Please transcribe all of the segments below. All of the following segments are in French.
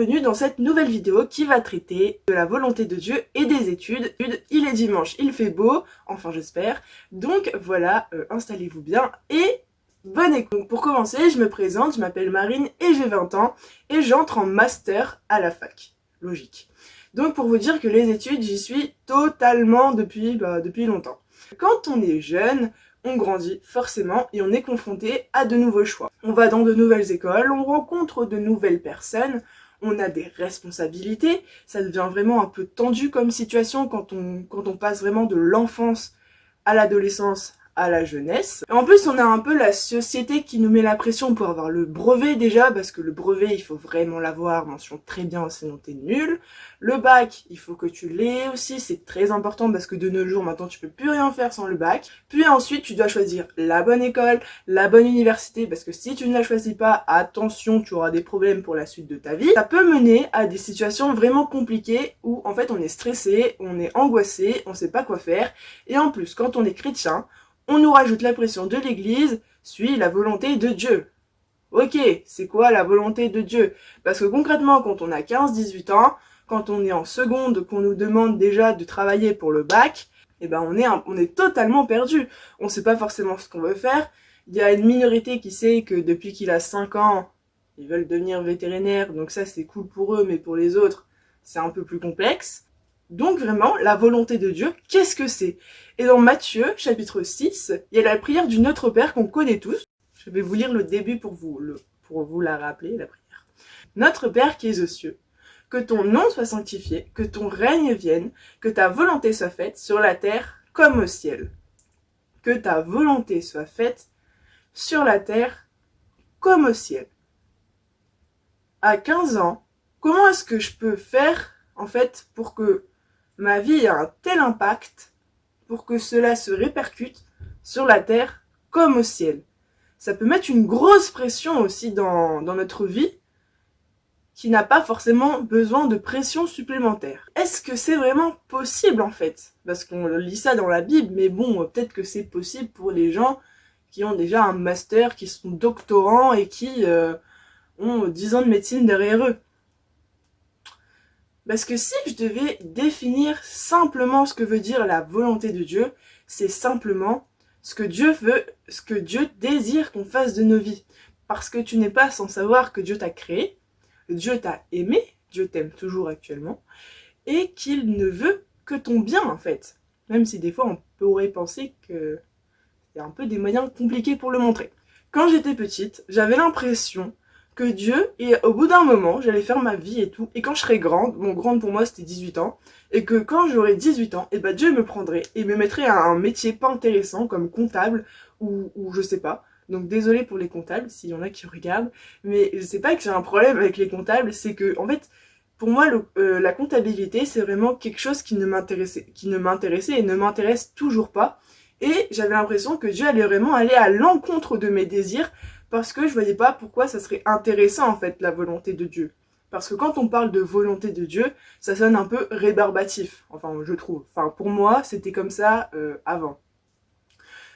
bienvenue dans cette nouvelle vidéo qui va traiter de la volonté de Dieu et des études. Il est dimanche, il fait beau, enfin j'espère, donc voilà, installez-vous bien et bonne écoute. Pour commencer, je me présente, je m'appelle Marine et j'ai 20 ans et j'entre en master à la fac, logique. Donc pour vous dire que les études, j'y suis totalement depuis longtemps. Quand on est jeune, on grandit forcément et on est confronté à de nouveaux choix. On va dans de nouvelles écoles, on rencontre de nouvelles personnes, on a des responsabilités, ça devient vraiment un peu tendu comme situation quand on passe vraiment de l'enfance à l'adolescence, à la jeunesse. En plus, on a un peu la société qui nous met la pression pour avoir le brevet déjà, parce que le brevet, il faut vraiment l'avoir, mention très bien, sinon t'es nul. Le bac, il faut que tu l'aies aussi, c'est très important parce que de nos jours, maintenant, tu peux plus rien faire sans le bac. Puis ensuite, tu dois choisir la bonne école, la bonne université, parce que si tu ne la choisis pas, attention, tu auras des problèmes pour la suite de ta vie. Ça peut mener à des situations vraiment compliquées où, en fait, on est stressé, on est angoissé, on sait pas quoi faire. Et en plus, quand on est chrétien, on nous rajoute la pression de l'église, suis la volonté de Dieu. Ok, c'est quoi la volonté de Dieu? Parce que concrètement, quand on a 15-18 ans, quand on est en seconde, qu'on nous demande déjà de travailler pour le bac, eh ben on est totalement perdu. On sait pas forcément ce qu'on veut faire. Il y a une minorité qui sait que depuis qu'il a 5 ans, ils veulent devenir vétérinaires, donc ça c'est cool pour eux, mais pour les autres, c'est un peu plus complexe. Donc vraiment, la volonté de Dieu, qu'est-ce que c'est? Et dans Matthieu, chapitre 6, il y a la prière du Notre Père qu'on connaît tous. Je vais vous lire le début pour vous la rappeler, la prière. Notre Père qui es aux cieux, que ton nom soit sanctifié, que ton règne vienne, que ta volonté soit faite sur la terre comme au ciel. Que ta volonté soit faite sur la terre comme au ciel. À 15 ans, comment est-ce que je peux faire, en fait, pour que ma vie ait un tel impact, pour que cela se répercute sur la terre comme au ciel? Ça peut mettre une grosse pression aussi dans notre vie, qui n'a pas forcément besoin de pression supplémentaire. Est-ce que c'est vraiment possible en fait? Parce qu'on lit ça dans la Bible, mais bon, peut-être que c'est possible pour les gens qui ont déjà un master, qui sont doctorants et qui ont 10 ans de médecine derrière eux. Parce que si je devais définir simplement ce que veut dire la volonté de Dieu, c'est simplement ce que Dieu veut, ce que Dieu désire qu'on fasse de nos vies. Parce que tu n'es pas sans savoir que Dieu t'a créé, Dieu t'a aimé, Dieu t'aime toujours actuellement, et qu'il ne veut que ton bien en fait. Même si des fois on pourrait penser qu'il y a un peu des moyens compliqués pour le montrer. Quand j'étais petite, j'avais l'impression que Dieu, et au bout d'un moment, j'allais faire ma vie et tout, et quand je serais grande, grande pour moi c'était 18 ans, et que quand j'aurais 18 ans, et ben Dieu me prendrait et me mettrait à un métier pas intéressant comme comptable, ou je sais pas. Donc désolé pour les comptables, s'il y en a qui regardent, mais je sais pas que j'ai un problème avec les comptables, c'est que, en fait, pour moi, la comptabilité, c'est vraiment quelque chose qui ne m'intéressait et ne m'intéresse toujours pas, et j'avais l'impression que Dieu allait vraiment aller à l'encontre de mes désirs, parce que je voyais pas pourquoi ça serait intéressant en fait la volonté de Dieu. Parce que quand on parle de volonté de Dieu, ça sonne un peu rébarbatif, enfin je trouve. Enfin pour moi c'était comme ça avant.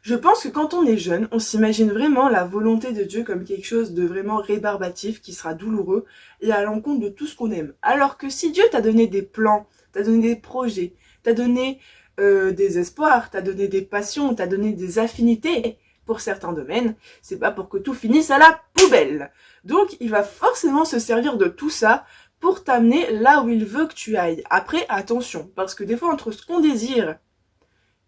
Je pense que quand on est jeune, on s'imagine vraiment la volonté de Dieu comme quelque chose de vraiment rébarbatif, qui sera douloureux et à l'encontre de tout ce qu'on aime. Alors que si Dieu t'a donné des plans, t'a donné des projets, t'a donné des espoirs, t'a donné des passions, t'a donné des affinités, pour certains domaines, c'est pas pour que tout finisse à la poubelle. Donc il va forcément se servir de tout ça pour t'amener là où il veut que tu ailles. Après, attention, parce que des fois entre ce qu'on désire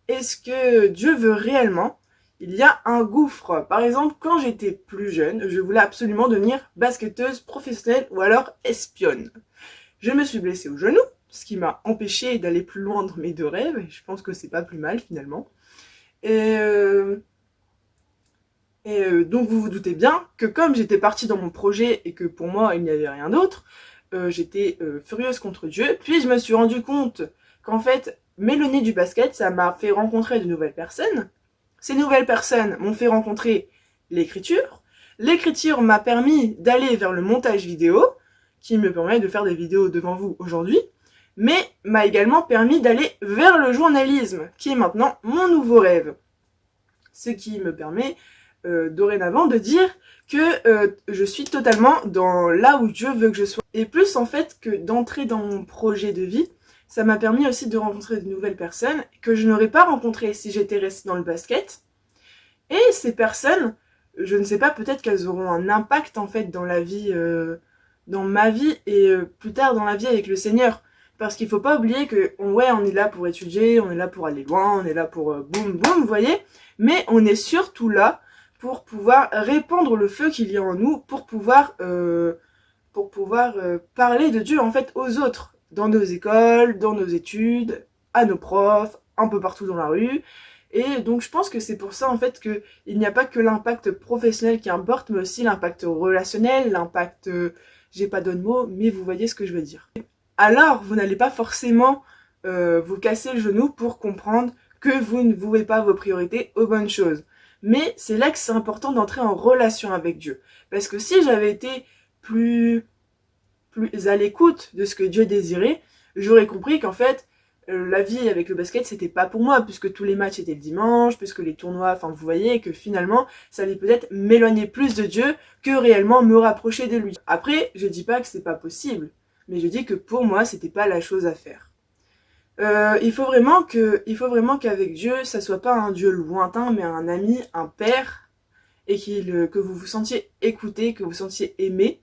et ce que Dieu veut réellement, il y a un gouffre. Par exemple, quand j'étais plus jeune, je voulais absolument devenir basketteuse professionnelle ou alors espionne. Je me suis blessée au genou, ce qui m'a empêchée d'aller plus loin dans mes deux rêves, et je pense que c'est pas plus mal finalement. Donc vous vous doutez bien que comme j'étais partie dans mon projet et que pour moi il n'y avait rien d'autre, j'étais furieuse contre Dieu. Puis je me suis rendu compte qu'en fait, m'éloigner du basket, ça m'a fait rencontrer de nouvelles personnes. Ces nouvelles personnes m'ont fait rencontrer l'écriture. L'écriture m'a permis d'aller vers le montage vidéo, qui me permet de faire des vidéos devant vous aujourd'hui, mais m'a également permis d'aller vers le journalisme, qui est maintenant mon nouveau rêve. Ce qui me permet dorénavant de dire que je suis totalement dans là où Dieu veut que je sois. Et plus en fait que d'entrer dans mon projet de vie, ça m'a permis aussi de rencontrer de nouvelles personnes que je n'aurais pas rencontrées si j'étais restée dans le basket. Et ces personnes, je ne sais pas, peut-être qu'elles auront un impact en fait dans la vie, dans ma vie et plus tard dans la vie avec le Seigneur. Parce qu'il faut pas oublier que ouais, on est là pour étudier, on est là pour aller loin, on est là pour boum boum, vous voyez. Mais on est surtout là pour pouvoir répandre le feu qu'il y a en nous, pour pouvoir parler de Dieu en fait aux autres, dans nos écoles, dans nos études, à nos profs, un peu partout dans la rue. Et donc je pense que c'est pour ça en fait que il n'y a pas que l'impact professionnel qui importe, mais aussi l'impact relationnel, l'impact, j'ai pas d'autres mots, mais vous voyez ce que je veux dire. Alors vous n'allez pas forcément vous casser le genou pour comprendre que vous ne vouez pas vos priorités aux bonnes choses. Mais c'est là que c'est important d'entrer en relation avec Dieu. Parce que si j'avais été plus à l'écoute de ce que Dieu désirait, j'aurais compris qu'en fait, la vie avec le basket, c'était pas pour moi, puisque tous les matchs étaient le dimanche, puisque les tournois, enfin vous voyez, que finalement, ça allait peut-être m'éloigner plus de Dieu que réellement me rapprocher de lui. Après, je dis pas que c'est pas possible, mais je dis que pour moi, c'était pas la chose à faire. Il faut vraiment qu'avec Dieu, ça soit pas un Dieu lointain, mais un ami, un père, et que vous vous sentiez écouté, que vous vous sentiez aimé.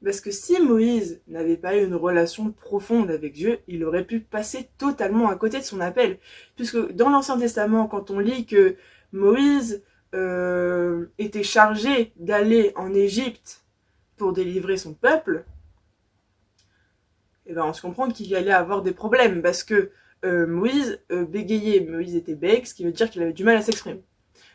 Parce que si Moïse n'avait pas eu une relation profonde avec Dieu, il aurait pu passer totalement à côté de son appel. Puisque dans l'Ancien Testament, quand on lit que Moïse était chargé d'aller en Égypte pour délivrer son peuple, et ben on se comprend qu'il y allait avoir des problèmes. Parce que Moïse bégayait, Moïse était bègue, ce qui veut dire qu'il avait du mal à s'exprimer.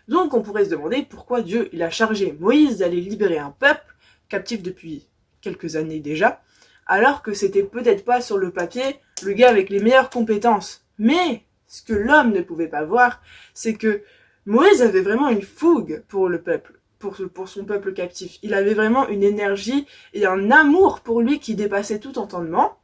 Donc on pourrait se demander pourquoi Dieu il a chargé Moïse d'aller libérer un peuple captif depuis quelques années déjà, alors que c'était peut-être pas sur le papier le gars avec les meilleures compétences. Mais ce que l'homme ne pouvait pas voir, c'est que Moïse avait vraiment une fougue pour le peuple, pour son peuple captif. Il avait vraiment une énergie et un amour pour lui qui dépassait tout entendement.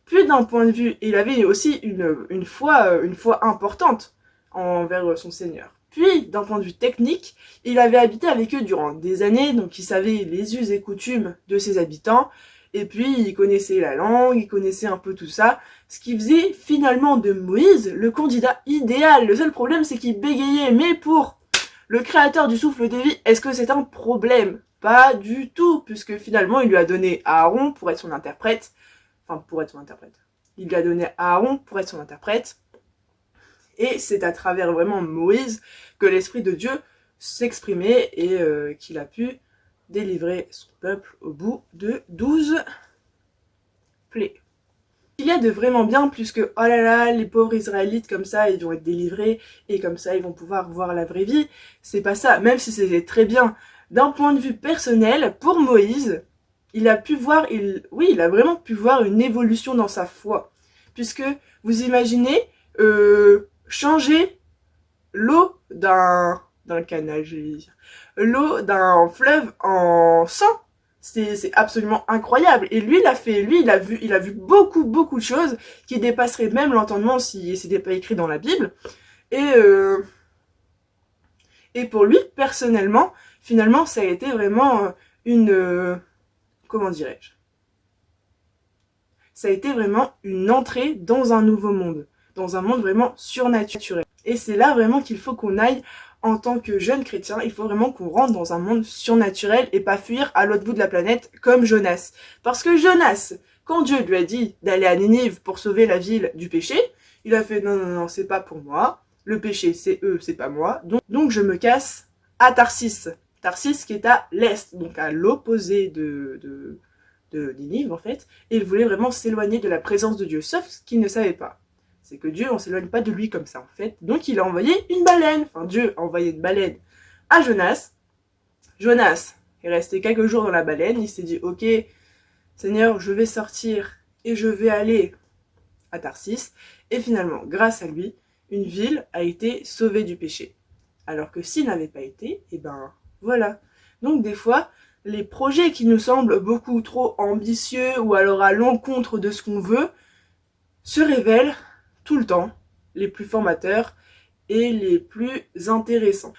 Puis d'un point de vue, il avait aussi une foi importante envers son Seigneur. Puis, d'un point de vue technique, il avait habité avec eux durant des années, donc il savait les us et coutumes de ses habitants, et puis il connaissait la langue, il connaissait un peu tout ça, ce qui faisait finalement de Moïse le candidat idéal. Le seul problème, c'est qu'il bégayait, mais pour le créateur du souffle de vie, est-ce que c'est un problème? Pas du tout, puisque finalement il lui a donné Aaron pour être son interprète, il lui a donné Aaron pour être son interprète, et c'est à travers vraiment Moïse que l'Esprit de Dieu s'exprimait et qu'il a pu délivrer son peuple au bout de 12 plaies. Il y a de vraiment bien plus que « oh là là, les pauvres Israélites comme ça, ils vont être délivrés et comme ça, ils vont pouvoir voir la vraie vie », c'est pas ça, même si c'était très bien. D'un point de vue personnel, pour Moïse, il a vraiment pu voir une évolution dans sa foi. Puisque, vous imaginez, changer l'eau d'un canal, je vais dire, l'eau d'un fleuve en sang, c'est absolument incroyable. Et lui, il a vu beaucoup de choses qui dépasseraient même l'entendement si c'était pas écrit dans la Bible. Et pour lui, personnellement, finalement, ça a été vraiment comment dirais-je, ça a été vraiment une entrée dans un nouveau monde, dans un monde vraiment surnaturel. Et c'est là vraiment qu'il faut qu'on aille en tant que jeune chrétien, il faut vraiment qu'on rentre dans un monde surnaturel et pas fuir à l'autre bout de la planète comme Jonas. Parce que Jonas, quand Dieu lui a dit d'aller à Ninive pour sauver la ville du péché, il a fait non, c'est pas pour moi, le péché c'est eux, c'est pas moi, donc je me casse à Tarsis. Tarsis qui est à l'est, donc à l'opposé de Ninive en fait, et il voulait vraiment s'éloigner de la présence de Dieu, sauf ce qu'il ne savait pas. C'est que Dieu, on s'éloigne pas de lui comme ça en fait. Donc il a envoyé une baleine, enfin Dieu a envoyé une baleine à Jonas. Jonas est resté quelques jours dans la baleine, il s'est dit ok Seigneur, je vais sortir et je vais aller à Tarsis. Et finalement, grâce à lui, une ville a été sauvée du péché. Alors que s'il n'avait pas été, et ben voilà. Donc des fois, les projets qui nous semblent beaucoup trop ambitieux ou alors à l'encontre de ce qu'on veut, se révèlent tout le temps les plus formateurs et les plus intéressants.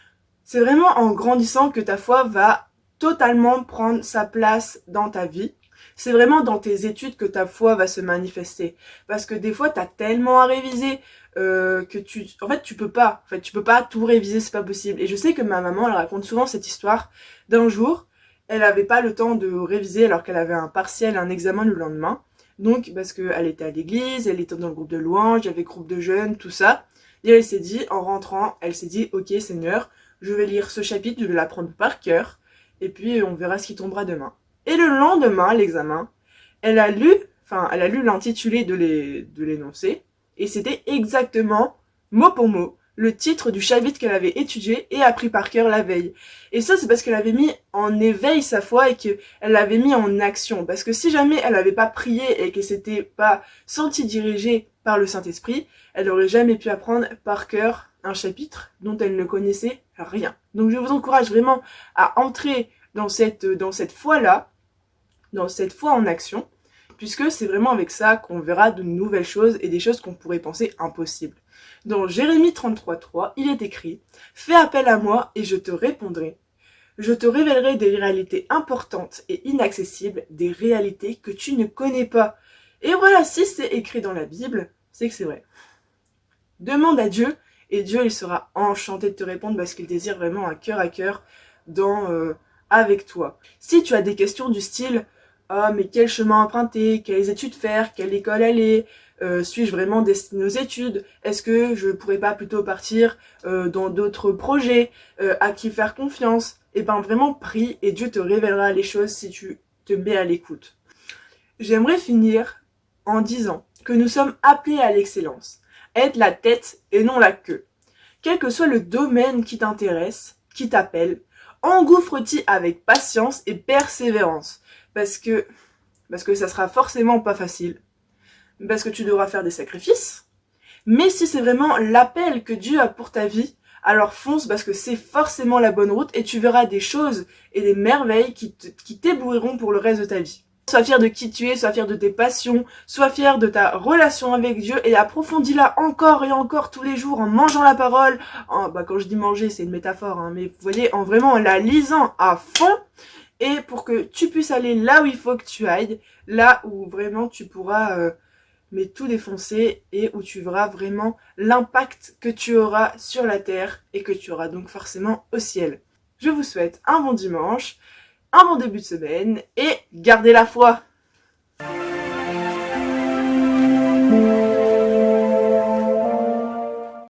C'est vraiment en grandissant que ta foi va totalement prendre sa place dans ta vie. C'est vraiment dans tes études que ta foi va se manifester. Parce que des fois, t'as tellement à réviser que tu peux pas. En fait, tu peux pas tout réviser, c'est pas possible. Et je sais que ma maman, elle raconte souvent cette histoire d'un jour, elle avait pas le temps de réviser alors qu'elle avait un partiel, un examen le lendemain. Donc, parce qu'elle était à l'église, elle était dans le groupe de louanges, il y avait groupe de jeunes, tout ça. Et elle s'est dit, en rentrant, elle s'est dit, ok Seigneur, je vais lire ce chapitre, je vais l'apprendre par cœur, et puis on verra ce qui tombera demain. Et le lendemain, l'examen, elle a lu l'intitulé de l'énoncé, et c'était exactement, mot pour mot, le titre du chapitre qu'elle avait étudié et appris par cœur la veille. Et ça, c'est parce qu'elle avait mis en éveil sa foi et qu'elle l'avait mis en action. Parce que si jamais elle n'avait pas prié et qu'elle s'était pas sentie dirigée par le Saint-Esprit, elle n'aurait jamais pu apprendre par cœur un chapitre dont elle ne connaissait rien. Donc je vous encourage vraiment à entrer dans cette foi-là, dans cette foi en action, puisque c'est vraiment avec ça qu'on verra de nouvelles choses et des choses qu'on pourrait penser impossibles. Dans Jérémie 33:3, il est écrit « Fais appel à moi et je te répondrai. Je te révélerai des réalités importantes et inaccessibles, des réalités que tu ne connais pas. » Et voilà, si c'est écrit dans la Bible, c'est que c'est vrai. Demande à Dieu et Dieu, il sera enchanté de te répondre parce qu'il désire vraiment un cœur à cœur avec toi. Si tu as des questions du style « Ah, mais quel chemin emprunter? Quelles études faire? Quelle école aller? Suis-je vraiment destiné aux études? Est-ce que je pourrais pas plutôt partir dans d'autres projets? À qui faire confiance? » Et ben vraiment prie et Dieu te révélera les choses si tu te mets à l'écoute. J'aimerais finir en disant que nous sommes appelés à l'excellence. Être la tête et non la queue. Quel que soit le domaine qui t'intéresse, qui t'appelle, engouffre-t'y avec patience et persévérance. Parce que ça sera forcément pas facile. Parce que tu devras faire des sacrifices. Mais si c'est vraiment l'appel que Dieu a pour ta vie, alors fonce parce que c'est forcément la bonne route et tu verras des choses et des merveilles qui t'éblouiront pour le reste de ta vie. Sois fier de qui tu es, sois fier de tes passions, sois fier de ta relation avec Dieu et approfondis-la encore et encore tous les jours en mangeant la parole. Quand je dis manger, c'est une métaphore, hein, mais vous voyez, en vraiment la lisant à fond et pour que tu puisses aller là où il faut que tu ailles, là où vraiment tu pourras tout défoncer et où tu verras vraiment l'impact que tu auras sur la terre et que tu auras donc forcément au ciel. Je vous souhaite un bon dimanche, un bon début de semaine et gardez la foi!